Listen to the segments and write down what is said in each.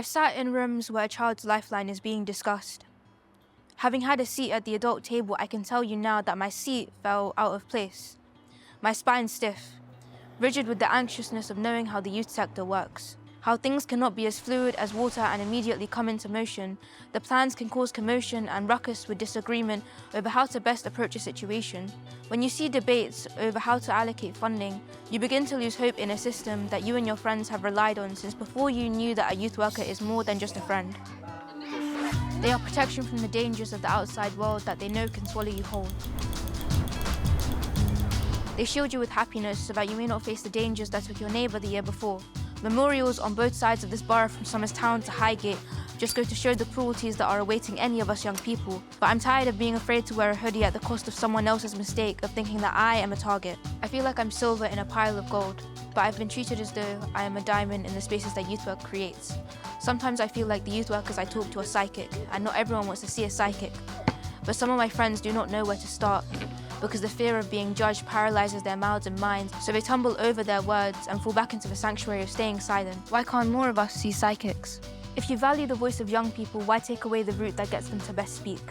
I've sat in rooms where a child's lifeline is being discussed. Having had a seat at the adult table, I can tell you now that my seat felt out of place. My spine stiff, rigid with the anxiousness of knowing how the youth sector works. How things cannot be as fluid as water and immediately come into motion. The plans can cause commotion and ruckus with disagreement over how to best approach a situation. When you see debates over how to allocate funding, you begin to lose hope in a system that you and your friends have relied on since before you knew that a youth worker is more than just a friend. They are protection from the dangers of the outside world that they know can swallow you whole. They shield you with happiness so that you may not face the dangers that took your neighbour the year before. Memorials on both sides of this borough from Somers Town to Highgate just go to show the cruelties that are awaiting any of us young people. But I'm tired of being afraid to wear a hoodie at the cost of someone else's mistake of thinking that I am a target. I feel like I'm silver in a pile of gold, but I've been treated as though I am a diamond in the spaces that youth work creates. Sometimes I feel like the youth workers I talk to are psychic, and not everyone wants to see a psychic. But some of my friends do not know where to start, because the fear of being judged paralyzes their mouths and minds, so they tumble over their words and fall back into the sanctuary of staying silent. Why can't more of us see psychics? If you value the voice of young people, why take away the route that gets them to best speak?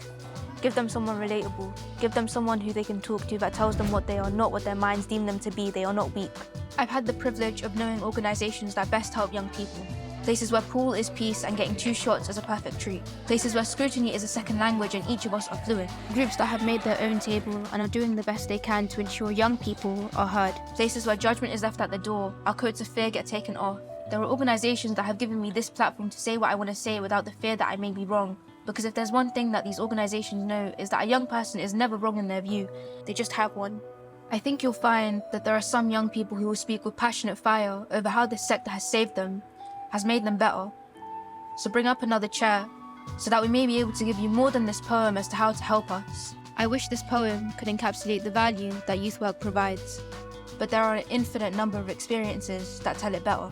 Give them someone relatable. Give them someone who they can talk to that tells them what they are, not what their minds deem them to be. They are not weak. I've had the privilege of knowing organizations that best help young people. Places where pool is peace and getting 2 shots is a perfect treat. Places where scrutiny is a second language and each of us are fluent. Groups that have made their own table and are doing the best they can to ensure young people are heard. Places where judgment is left at the door, our coats of fear get taken off. There are organizations that have given me this platform to say what I want to say without the fear that I may be wrong. Because if there's one thing that these organizations know is that a young person is never wrong in their view, they just have one. I think you'll find that there are some young people who will speak with passionate fire over how this sector has saved them, has made them better. So bring up another chair, so that we may be able to give you more than this poem as to how to help us. I wish this poem could encapsulate the value that youth work provides, but there are an infinite number of experiences that tell it better.